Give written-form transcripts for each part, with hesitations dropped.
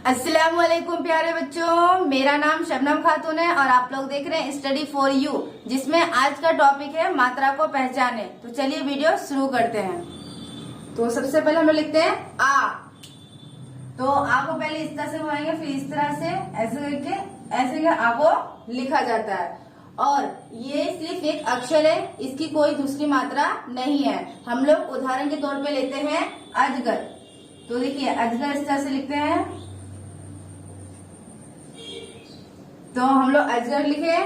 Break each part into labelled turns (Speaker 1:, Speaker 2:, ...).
Speaker 1: अस्सलाम वालेकुम प्यारे बच्चों, मेरा नाम शबनम खातून है और आप लोग देख रहे हैं स्टडी फॉर यू, जिसमें आज का टॉपिक है मात्रा को पहचाने। तो चलिए वीडियो शुरू करते हैं। तो सबसे पहले हम लोग लिखते हैं आ। तो आ को पहले इस तरह से घुमाएंगे, फिर इस तरह से ऐसे करके ऐसे आ को लिखा जाता है। और ये सिर्फ एक अक्षर है, इसकी कोई दूसरी मात्रा नहीं है। हम लोग उदाहरण के तौर पे लेते हैं अजगर। तो देखिए अजगर इस तरह से लिखते हैं। तो हम लोग अजगर लिखे।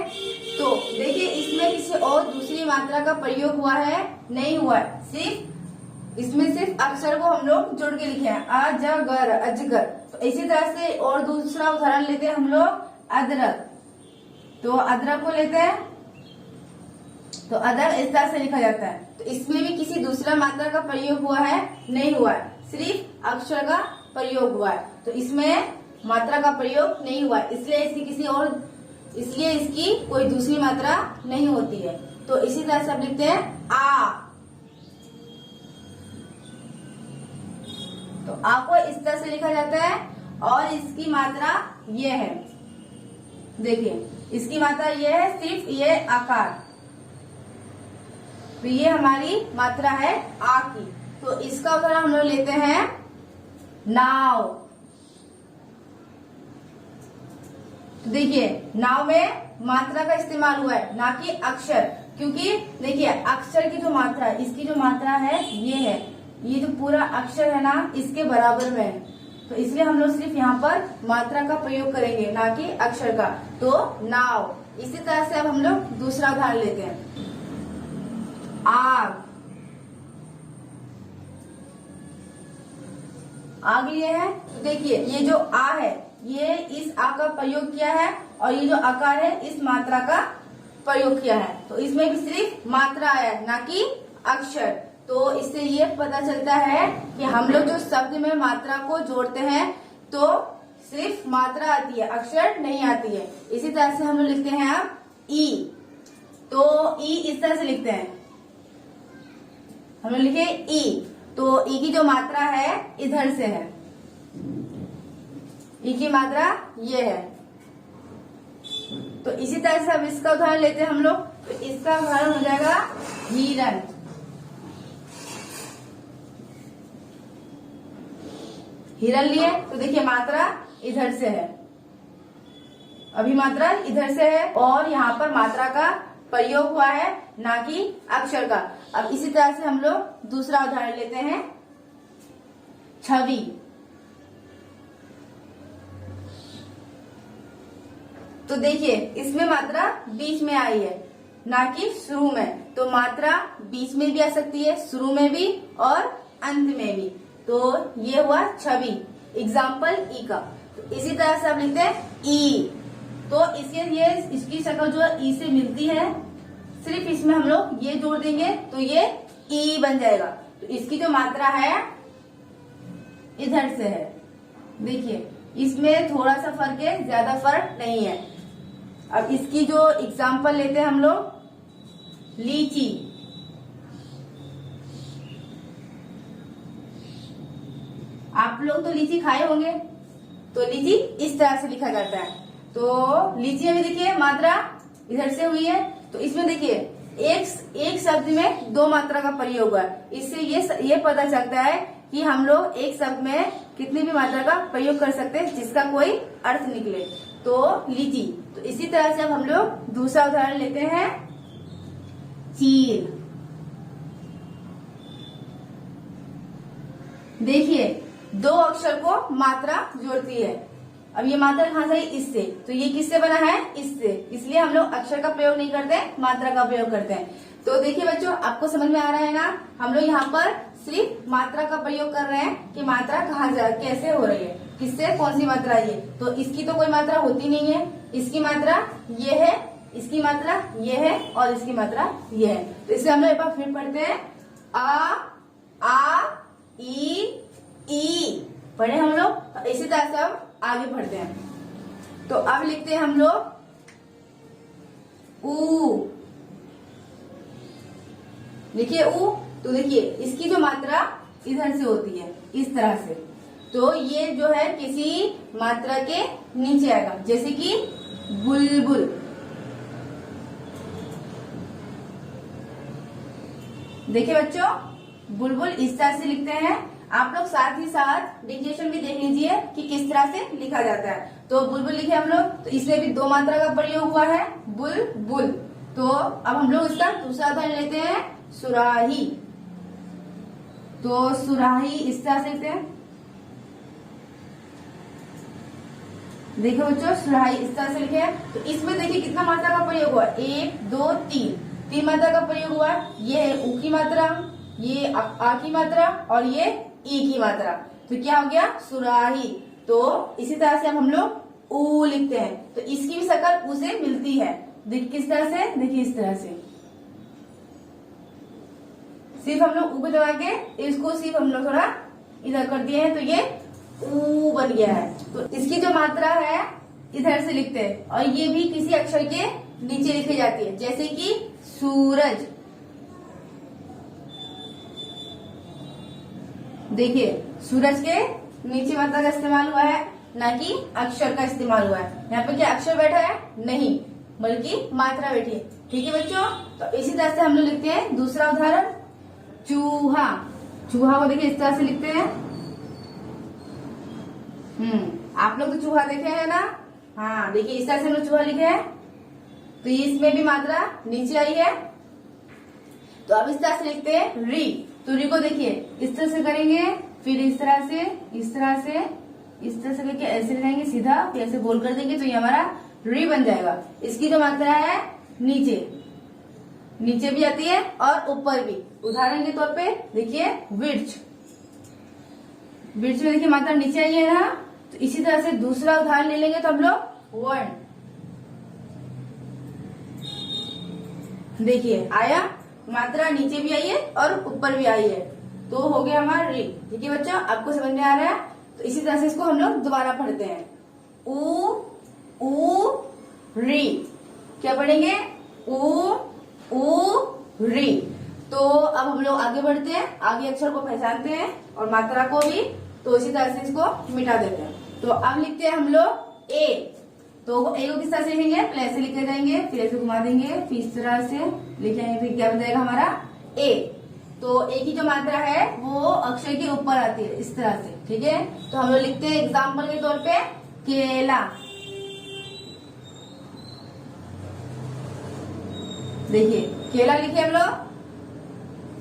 Speaker 1: तो देखिए इसमें किसी और दूसरी मात्रा का प्रयोग हुआ है? नहीं हुआ है, इसमें सिर्फ अक्षर को हम लोग जोड़ के लिखे हैं, अजगर अजगर। तो इसी तरह से और दूसरा उदाहरण लेते हैं हम लोग अदरक। तो अदरक को लेते हैं, तो अदरक इस तरह से लिखा जाता है। तो इसमें भी किसी दूसरा मात्रा का प्रयोग हुआ है? नहीं हुआ है, सिर्फ अक्षर का प्रयोग हुआ है। तो इसमें मात्रा का प्रयोग नहीं हुआ, इसलिए इसकी कोई दूसरी मात्रा नहीं होती है। तो इसी तरह से आप लिखते हैं आ। तो आ को इस तरह से लिखा जाता है और इसकी मात्रा ये है। देखिए इसकी मात्रा ये है, सिर्फ ये आकार। तो ये हमारी मात्रा है आ की। तो इसका उदाहरण हम लोग लेते हैं नाव। देखिए नाव में मात्रा का इस्तेमाल हुआ है, ना कि अक्षर। क्योंकि देखिए अक्षर की जो मात्रा है, इसकी जो मात्रा है ये है, ये जो पूरा अक्षर है ना इसके बराबर में है। तो इसलिए हम लोग सिर्फ यहाँ पर मात्रा का प्रयोग करेंगे, ना कि अक्षर का। तो नाव। इसी तरह से अब हम लोग दूसरा उदाहरण लेते हैं आग। आग लिए है। तो देखिए ये जो आ है, ये इस आ का प्रयोग किया है और ये जो आकार है इस मात्रा का प्रयोग किया है। तो इसमें भी सिर्फ मात्रा आया है, ना कि अक्षर। तो इससे ये पता चलता है कि हम लोग जो शब्द में मात्रा को जोड़ते हैं तो सिर्फ मात्रा आती है, अक्षर नहीं आती है। इसी तरह से हम लोग लिखते हैं अब ई। तो ई इस तरह से लिखते हैं, हम लोग लिखे ई। तो ई की जो मात्रा है इधर से है, ई की मात्रा ये है। तो इसी तरह से अब इसका उदाहरण लेते हैं हम लोग। तो इसका उदाहरण हो जाएगा हिरन। हिरन लिए। तो देखिए मात्रा इधर से है, अभी मात्रा इधर से है और यहाँ पर मात्रा का प्रयोग हुआ है, ना कि अक्षर का। अब इसी तरह से हम लोग दूसरा उदाहरण लेते हैं छवि। तो देखिए इसमें मात्रा बीच में आई है, ना कि शुरू में। तो मात्रा बीच में भी आ सकती है, शुरू में भी और अंत में भी। तो ये हुआ छवि, एग्जाम्पल ई का। तो इसी तरह से आप लिखते हैं ई। तो इसकी शक्ल जो ई से मिलती है, सिर्फ इसमें हम लोग ये जोड़ देंगे तो ये ई बन जाएगा। तो इसकी जो मात्रा है इधर से है। देखिए इसमें थोड़ा सा फर्क है, ज्यादा फर्क नहीं है। अब इसकी जो एग्जाम्पल लेते हैं हम लोग लीची। आप लोग तो लीची खाए होंगे। तो लीची इस तरह से लिखा जाता है। तो लीची में देखिए मात्रा इधर से हुई है। तो इसमें देखिए एक शब्द में दो मात्रा का प्रयोग हुआ है। इससे ये पता चलता है कि हम लोग एक शब्द में कितनी भी मात्रा का प्रयोग कर सकते हैं जिसका कोई अर्थ निकले। तो लीची। तो इसी तरह से अब हम लोग दूसरा उदाहरण लेते हैं चील। देखिए दो अक्षर को मात्रा जोड़ती है। अब ये मात्रा कहाँ से? इससे। तो ये किससे बना है? इससे। इसलिए हम लोग अक्षर का प्रयोग नहीं करते, मात्रा का प्रयोग करते हैं। तो देखिए बच्चों आपको समझ में आ रहा है ना, हम लोग यहाँ पर सिर्फ मात्रा का प्रयोग कर रहे हैं कि मात्रा कहाँ कैसे हो रही है, किससे कौन सी मात्रा ये। तो इसकी तो कोई मात्रा होती नहीं है, इसकी मात्रा ये है, इसकी मात्रा ये है और इसकी मात्रा ये है। तो इसे हम लोग एक बार फिर पढ़ते हैं आ ई पढ़े हम लोग। इसी तरह से अब आगे बढ़ते हैं। तो अब लिखते हैं हम लोग ऊ। देखिए ऊ। तो देखिए इसकी जो मात्रा इधर से होती है, इस तरह से। तो ये जो है किसी मात्रा के नीचे आएगा, जैसे कि बुलबुल। देखिए बच्चों, बुलबुल इस तरह से लिखते हैं। आप लोग साथ ही साथ डिक्टेशन भी देख लीजिए कि किस तरह से लिखा जाता है। तो बुलबुल लिखे हम लोग, तो इसमें भी 2 मात्रा का प्रयोग हुआ है, बुलबुल। तो अब हम लोग इसका दूसरा उदाहरण लेते हैं, सुराही। तो सुराही इस तरह से लिखते हैं। देखो बच्चों, सुराही इस तरह से लिखे हैं। तो इसमें देखिए कितना मात्रा का प्रयोग हुआ, 1 2 3 मात्रा का प्रयोग हुआ। ये है ऊ की मात्रा, ये आ की मात्रा और ये ई की मात्रा। तो क्या हो गया, सुराही। तो इसी तरह से हम लोग ऊ लिखते हैं। तो इसकी भी शक्ल ऊ से मिलती है। किस तरह से, देखिए इस तरह से। सिर्फ हम लोग ऊ को दबा के इसको सिर्फ हम लोग थोड़ा इधर कर दिए हैं, तो ये ऊ बन गया है। तो इसकी जो मात्रा है इधर से लिखते हैं, और ये भी किसी अक्षर के नीचे लिखी जाती है, जैसे कि सूरज। देखिए, सूरज के नीचे मात्रा का इस्तेमाल हुआ है, ना कि अक्षर का इस्तेमाल हुआ है। यहाँ पे क्या अक्षर बैठा है, नहीं, बल्कि मात्रा बैठी है। ठीक है बच्चों, तो इसी तरह से हम लोग लिखते हैं दूसरा उदाहरण, चूहा। चूहा को देखिए इस तरह से लिखते हैं। आप लोग तो चूहा देखे हैं ना। हाँ, देखिए इस तरह से हम लोग चूहा लिखे हैं। तो इसमें भी मात्रा नीचे आई है। तो अब इस तरह से लिखते हैं री। तो री को देखिए इस तरह से करेंगे, फिर इस तरह से, इस तरह से, इस तरह से करके ऐसे लगाएंगे सीधा, फिर ऐसे गोल कर देंगे, तो ये हमारा री बन जाएगा। इसकी जो मात्रा है नीचे, नीचे भी आती है और ऊपर भी। उदाहरण के तौर पे देखिए वृक्ष। वृक्ष में देखिए मात्रा नीचे आई है ना। तो इसी तरह से दूसरा उदाहरण ले लेंगे, तो हम लोग वर्ण। देखिए आया, मात्रा नीचे भी आई है और ऊपर भी आई है, तो हो गया हमारा री। ठीक है बच्चों, आपको समझ में आ रहा है। तो इसी तरह से इसको हम लोग दोबारा पढ़ते हैं, ऊ ऊ री। क्या पढ़ेंगे, ऊ री। तो अब हम लोग आगे बढ़ते हैं, आगे अक्षर को पहचानते हैं और मात्रा को भी। तो इसी तरह से इसको मिटा देते हैं। तो अब लिखते हैं हम लोग ए। तो ए को किस तरह से लिखेंगे, पहले ऐसे लिखे जाएंगे, फिर ऐसे घुमा देंगे, फिर इस तरह से लिखेंगे, फिर क्या बन जाएगा हमारा ए। तो ए की जो मात्रा है वो अक्षर के ऊपर आती है इस तरह से। ठीक है, तो हम लोग लिखते हैं एग्जाम्पल के तौर पे केला। देखिए केला लिखे हम लोग।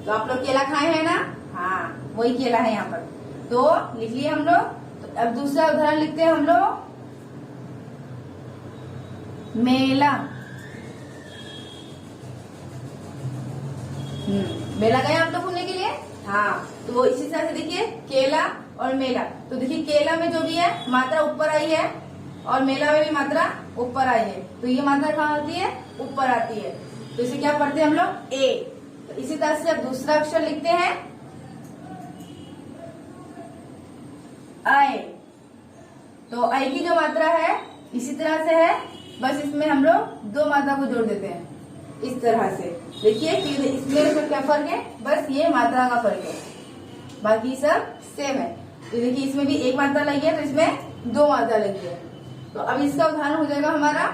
Speaker 1: तो आप लोग केला खाए हैं ना, हाँ वही केला है यहाँ पर। तो लिख लिए हम लोग। तो अब दूसरा उदाहरण लिखते हैं हम लोग, मेला। मेला गए आप लोग घूमने के लिए, हाँ। तो इसी तरह से देखिए केला और मेला। तो देखिए केला में जो भी है मात्रा ऊपर आई है, और मेला में भी मात्रा ऊपर आई है। तो ये मात्रा कहाँ आती है, ऊपर आती है। तो इसे क्या पढ़ते हैं हम लोग, ए। तो इसी तरह से अब दूसरा अक्षर लिखते हैं, आय। तो आय की जो मात्रा है इसी तरह से है, बस इसमें हम लोग 2 मात्रा को जोड़ देते हैं इस तरह से। देखिए इसमें क्या फर्क है, बस ये मात्रा का फर्क है, बाकी सब सेम है। तो देखिए इसमें भी 1 मात्रा लगी है, तो इसमें 2 मात्रा लगी है। तो अब इसका उदाहरण हो जाएगा हमारा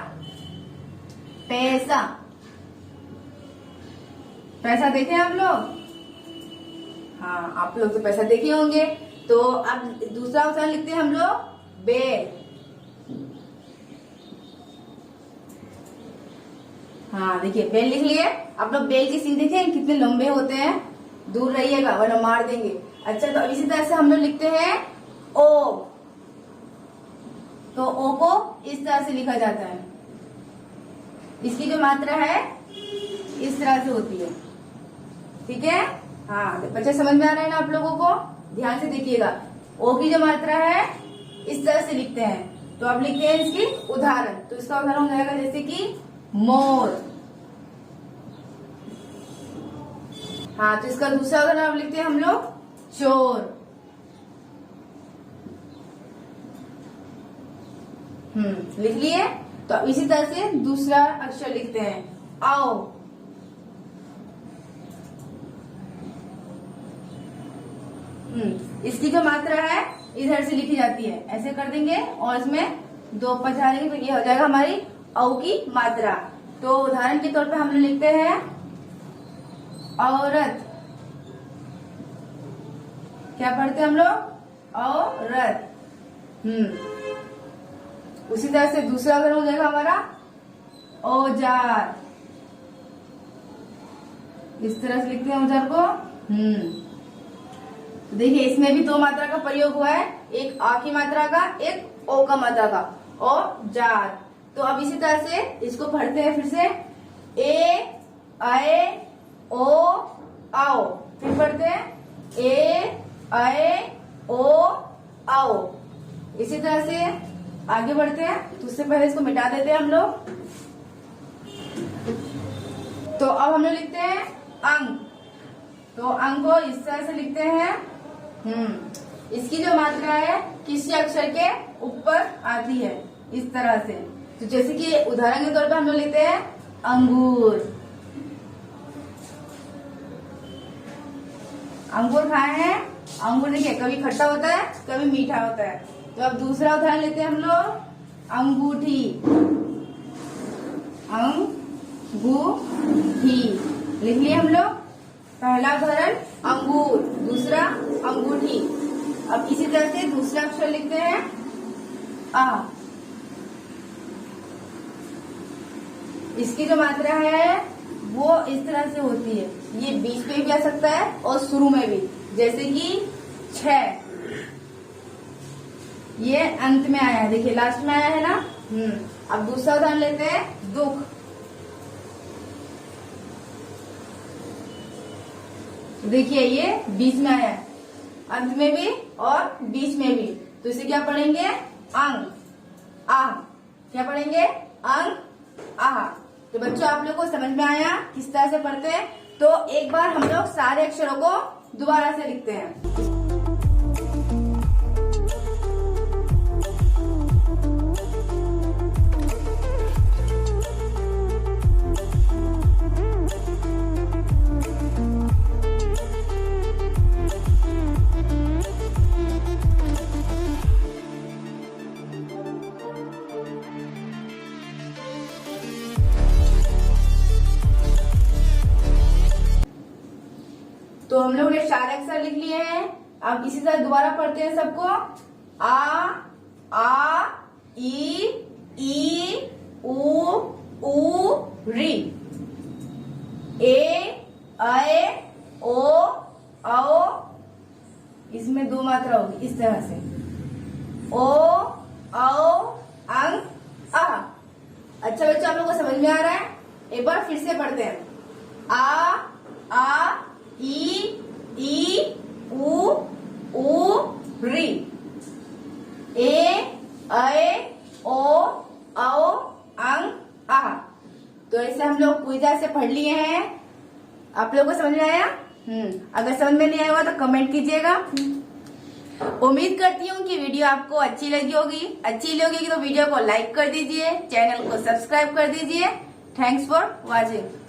Speaker 1: पैसा। पैसा देखे आप लोग, हाँ आप लोग तो पैसा देखे होंगे। तो अब दूसरा उदाहरण लिखते हैं हम लोग, बेल। हाँ देखिए बेल लिख लिए। आप लोग बेल के सिंग देखे कितने लंबे होते हैं, दूर रहिएगा वरना मार देंगे। अच्छा, तो अब इसी तरह से हम लोग लिखते हैं ओ। तो ओ को इस तरह से लिखा जाता है। इसकी जो मात्रा है इस तरह से होती है। ठीक है, हाँ बच्चे समझ में आ रहा है ना आप लोगों को, ध्यान से देखिएगा। ओ की जो मात्रा है इस तरह से लिखते हैं। तो अब लिखते हैं इसकी उदाहरण। तो इसका उदाहरण हो जाएगा जैसे कि मोर। हाँ, तो इसका दूसरा उदाहरण अब लिखते हैं हम लोग चोर। लिख लिए। तो अब इसी तरह से दूसरा अक्षर लिखते हैं, आओ। इसकी जो मात्रा है इधर से लिखी जाती है। ऐसे कर देंगे और इसमें 2 पचा देंगे तो ये हो जाएगा हमारी औ की मात्रा। तो उदाहरण के तौर पे हम लोग लिखते हैं औरत। क्या पढ़ते हैं हम लोग? औरत। उसी तरह से दूसरा उदाहरण हो जाएगा हमारा औजार। इस तरह से लिखते हैं औजार को। तो देखिए इसमें भी 2 मात्रा का प्रयोग हुआ है, एक आ की मात्रा का, एक ओ का मात्रा का, औजार। तो अब इसी तरह से इसको पढ़ते हैं फिर से, ए आए ओ आओ। फिर पढ़ते हैं ए आए ओ आओ। इसी तरह से आगे बढ़ते हैं। तो उससे पहले इसको मिटा देते हैं हम लोग। तो अब हम लोग लिखते हैं अंक। तो अंक को इस तरह से लिखते हैं। इसकी जो मात्रा है किसी अक्षर के ऊपर आती है, इस तरह से। तो जैसे कि उदाहरण के तौर पर हम लोग लेते हैं अंगूर। अंगूर खाए हैं। अंगूर देखिए कभी खट्टा होता है, कभी मीठा होता है। तो अब दूसरा उदाहरण लेते हैं हम लोग अंगूठी। अंगूठी लिख लिए हम लोग। पहला उदाहरण अंगूर, दूसरा अंगूठी। अब इसी तरह से दूसरा अक्षर लिखते हैं आ। इसकी जो मात्रा है वो इस तरह से होती है। ये बीच में भी आ सकता है और शुरू में भी, जैसे कि 6। ये अंत में आया है, देखिए लास्ट में आया है ना। अब दूसरा उदाहरण लेते हैं दुख। देखिए ये बीच में आया है, अंत में भी और बीच में भी। तो इसे क्या पढ़ेंगे? अंग आ। क्या पढ़ेंगे? अंग आ। तो बच्चों आप लोग को समझ में आया किस तरह से पढ़ते हैं? तो एक बार हम लोग सारे अक्षरों को दोबारा से लिखते हैं। तो हम लोग ने 4 अक्षर लिख लिए हैं। अब इसी तरह दोबारा पढ़ते हैं सबको। आ ई उ री। ए आए ओ आओ। इसमें 2 मात्रा होगी इस तरह से। ओ आओ अंग आ। अच्छा बच्चों आप लोग को समझ में आ रहा है? एक बार फिर से पढ़ते हैं। आ ई उ री। ए आए ओ आओ अंग आ। तो ऐसे हम लोग पूरी तरह से पढ़ लिए हैं। आप लोगों को समझ में आया? अगर समझ में नहीं आया हुआ तो कमेंट कीजिएगा। उम्मीद करती हूँ कि वीडियो आपको अच्छी लगी होगी। अच्छी लगी तो वीडियो को लाइक कर दीजिए, चैनल को सब्सक्राइब कर दीजिए। Thanks for watching.